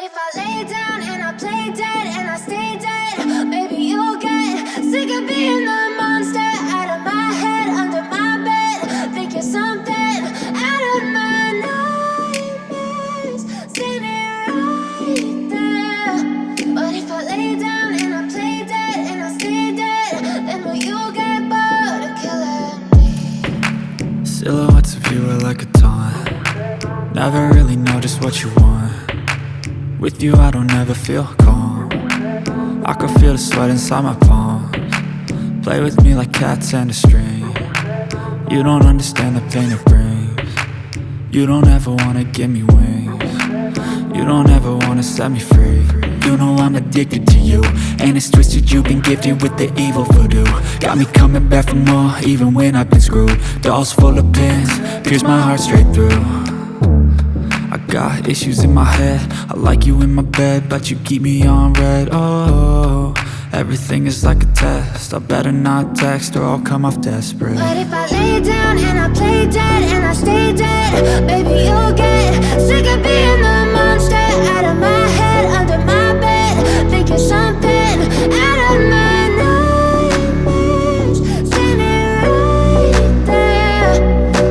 if I lay down and I play dead and I stay dead, maybe you'll get sick of being the monster out of my head, under my bed. Think you're something out of my nightmares, standing right there. But if I lay down and I play dead and I stay dead, then will you get bored of killing me? Silhouettes of you are like a taunt. Never really know just what you want. With you I don't ever feel calm. I can feel the sweat inside my palms. Play with me like cats and a string. You don't understand the pain it brings. You don't ever wanna give me wings. You don't ever wanna set me free. You know I'm addicted to you, and it's twisted, you've been gifted with the evil voodoo. Got me coming back for more, even when I've been screwed. Dolls full of pins, pierce my heart straight through. I got issues in my head, I like you in my bed, but you keep me on red. Oh, everything is like a test, I better not text or I'll come off desperate. But if I lay down and I play dead and I stay dead, baby you'll get sick of being the monster out of my head, under my bed. Think you're something out of my nightmares, standing right there.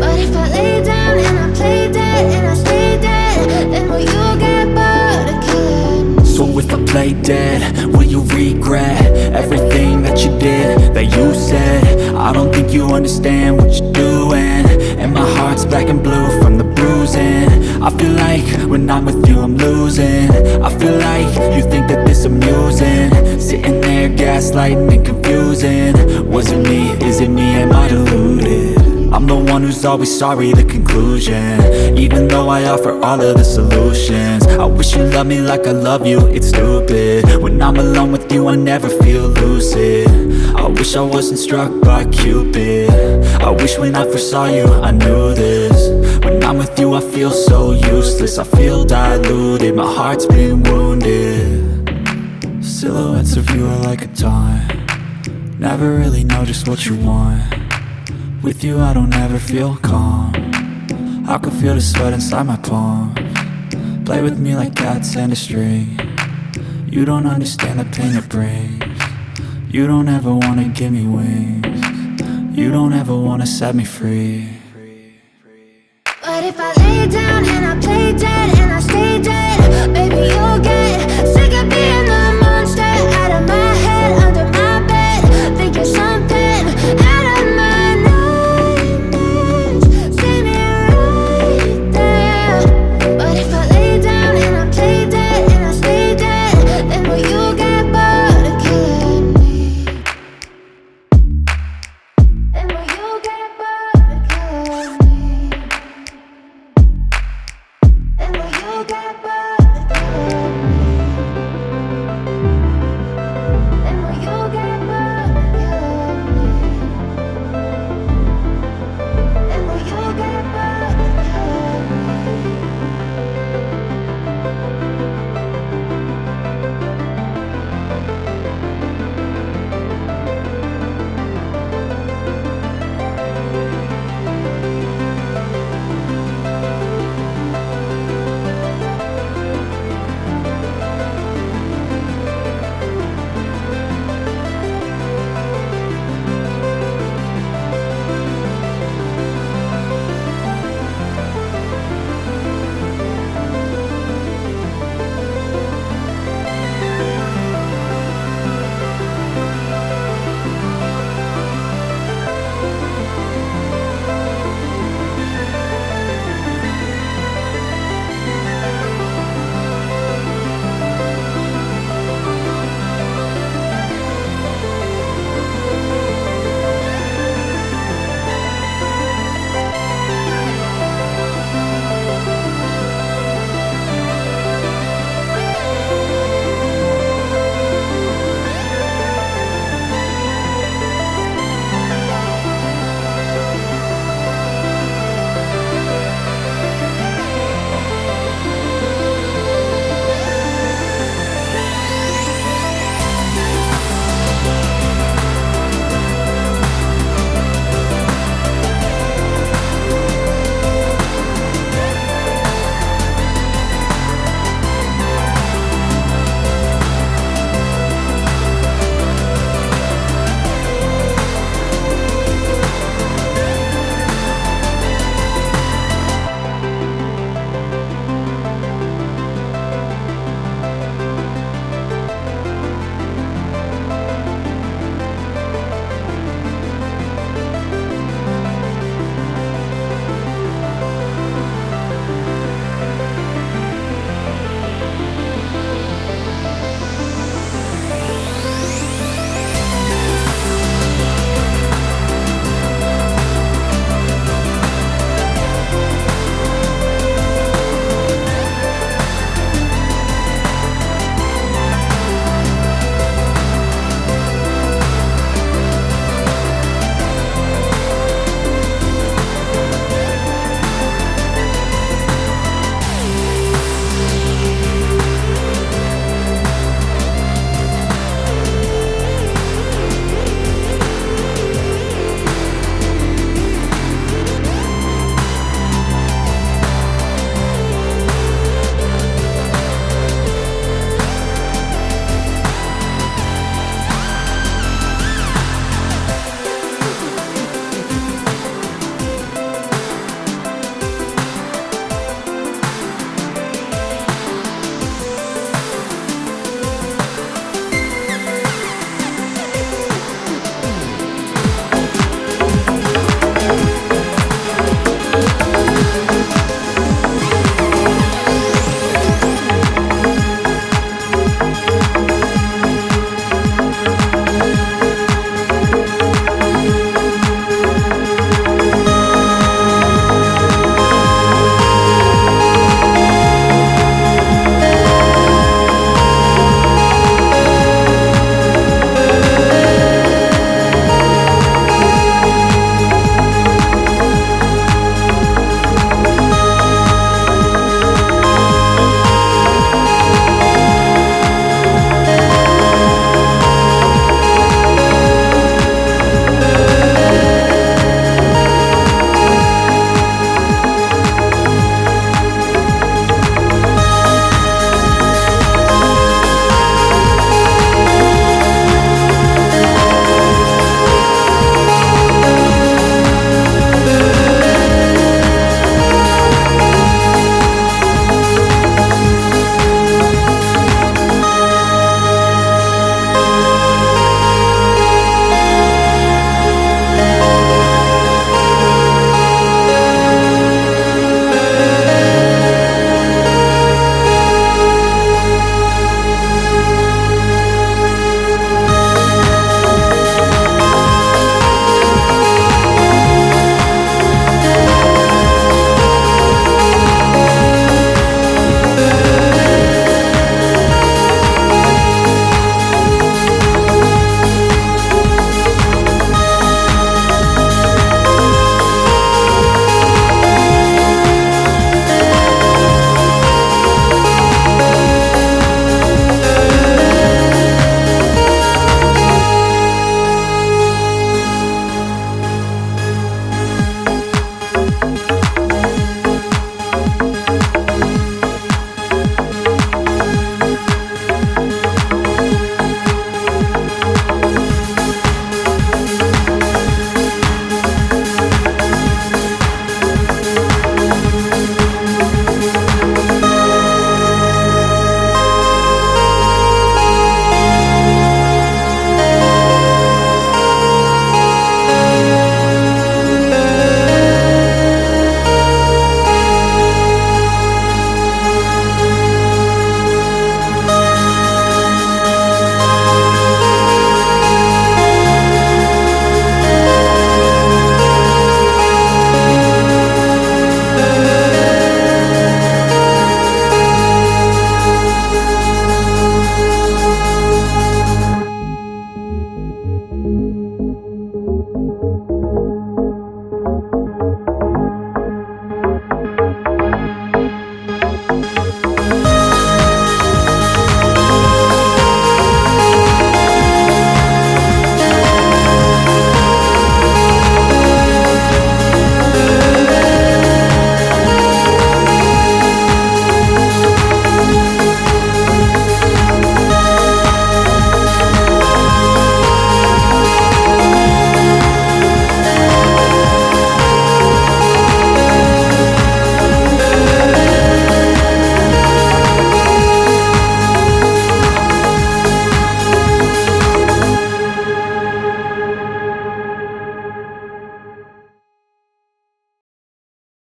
But if I lay down and I play dead and I stay dead, then will you get bored of killing me? So if I play dead, will you regret everything that you did, that you said? I don't think you understand what you're doing, and my heart's black and blue from the bruising. I feel like when I'm with you I'm losing. I feel like you think that this amusing, sitting there gaslighting and confusing. Was it me? Is it me? Am I deluded? I'm the one who's always sorry, the conclusion, even though I offer all of the solutions. I wish you loved me like I love you, it's stupid. When I'm alone with you I never feel lucid. I wish I wasn't struck by Cupid. I wish when I first saw you I knew this. When I'm with you I feel so useless, I feel diluted, my heart's been wounded. Silhouettes of you are like a taunt. Never really know just what you want. With you I don't ever feel calm. I can feel the sweat inside my palms. Play with me like cats and a string. You don't understand the pain it brings. You don't ever wanna give me wings. You don't ever wanna set me free. But if I lay down and I play dead and I stay dead,